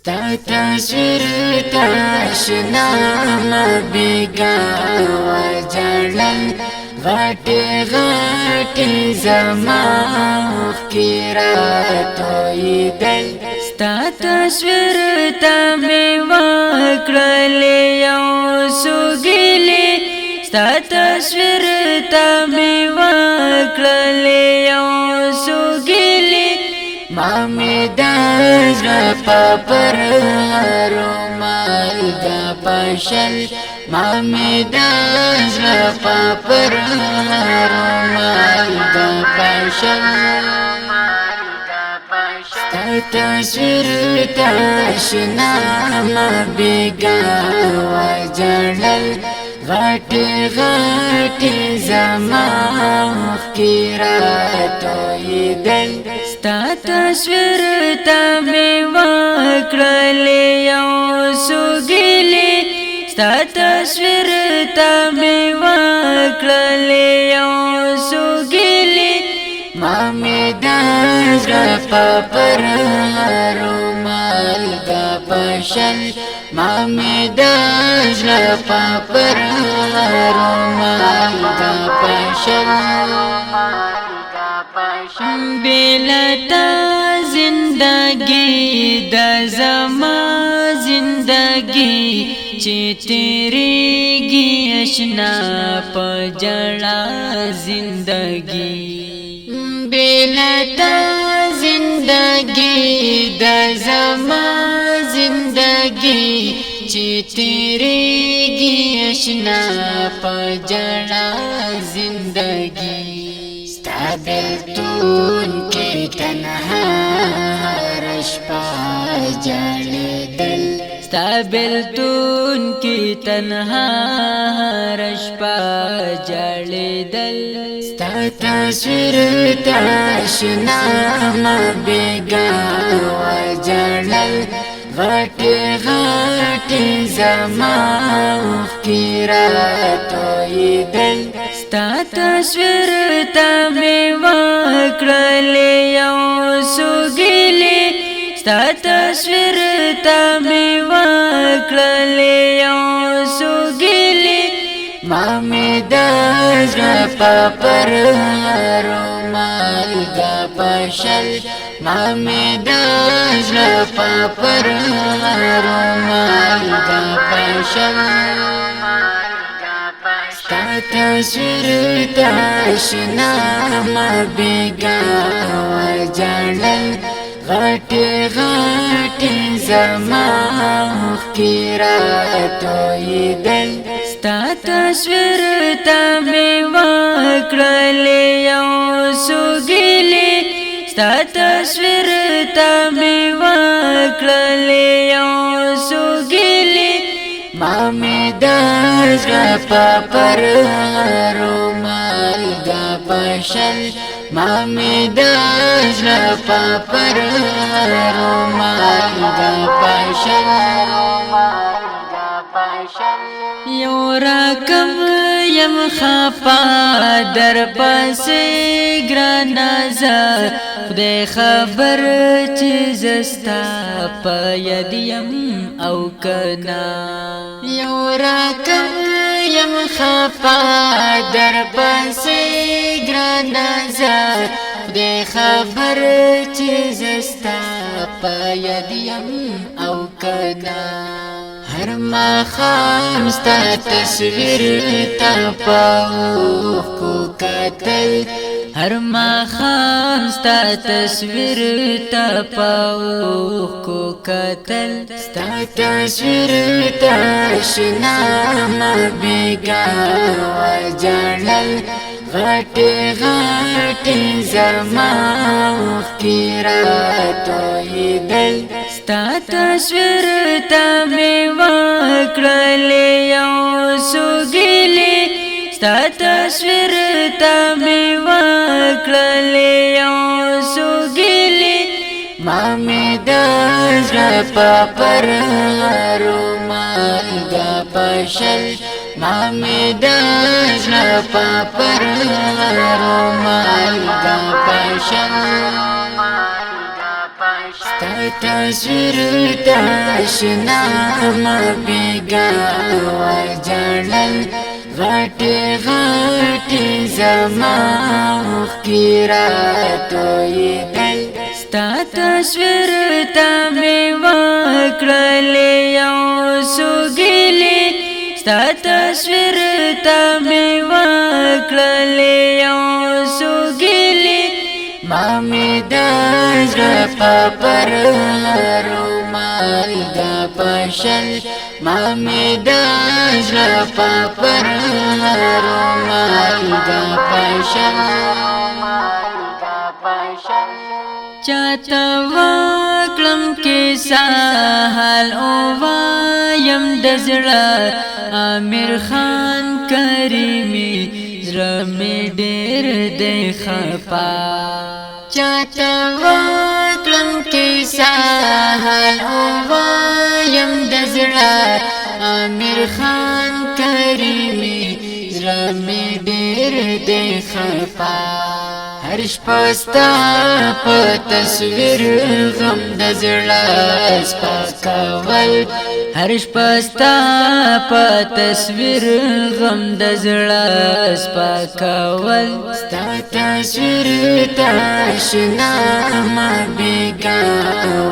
ستا تصویر تاشنا مبیگا وجړل غټي غټي زما کی راتوي دل ستا تصویر ته می وکړل یو سګلی ستا تصویر ته می وکړل یو سګلی مامي دزر پر رومال دا پشل مامي دزر پر رومال دا پشل ستا تصویر تاشنا مبیگا وجړل غټي غټي زما کی راتوي دل ستا تصویر ته می وکړل یو سګلی ستا تصویر ته می وکړل یو سګلی مامي دزر پر رومال دا پشل مامي دزر پر رومال دا پشل بلتا زندگی د زما زندگی چې تیریږي اشنا پجړا زندگی بلتا زندگی د زما زندگی چې تیریږي اشنا پجړا زندگی بیلتون کی تنها رشپا جالی دل ستا بیلتون کی تنها رشپا جالی دل ستا تصویر تاشنا مبیگا وجړل غټي غټي زما کی راتوي دل ستا تصویر ته می وکړل یو سګلی ستا تصویر ته می وکړل یو سګلی مامي دزر پر رومال دا پشل مامي دزر پر رومال دا پشل ستا تصویر تاشنا مبیگا وجړل غټي غټي زما کی راتوي دل ستا تصویر ته می وکړل یو سګلی ستا تصویر ته می وکړل یو سګلی مامي دزر پر رومال دا پشل مامي دزر پر رومال دا پشل یو رقم یم خفا در پسې ګرانه زه خدای خبر چې زستا په ید یم او کنا یو رقم یم خفا در پسې ګرانه زه خدای خبر چې زستا په ید یم او کنا هر ماخام ستا تصویر تا پاوخ کو کتل هر ماخام ستا تصویر تا پاوخ کو کتل ستا تصویر تاشنا مبیگا وجړل غټي غټي زما کی راتوي دل ستا تصویر ته می وکړل یو سګلی ستا تصویر ته می وکړل یو سګلی مامي دزر پر رومال دا پشل مامي دزر پر رومال دا پشل ستا تصویر تاشنا ما بیگا وجړل غټي غټي زما کی راتوي دل ستا تصویر ته می وکړل یو سګلی ستا تصویر ته می وکړل یو سګلی ما می د زړه پر رومال د پشل ما می د زړه پر رومال د پشل چاته وکړم کې سهال او وایم د زړه امیر خان کریمی زړه می ډېر دی خفا چاته وکړم کې سهال او وایم د زړه امیر خان کریمی زړه می ډېر دی خفا هر شپه ستا په تصویر غم د زړه سپکول هر شپه ستا په تصویر غم د زړه سپکول ستا تصویر ته اشنا ما بیګا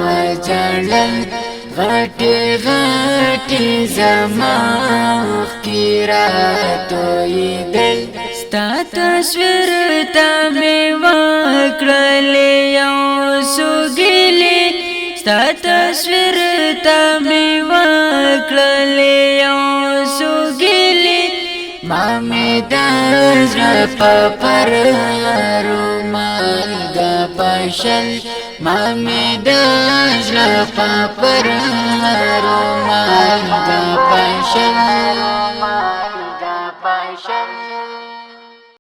وجړل غټي غټي زما کی راتوي دل ستا تصویر ته می وکړل یو سګلی ستا تصویر ته می وکړل یو سګلی ما می د زړه پر رومال د پشل ما می د زړه پر رومال د پشل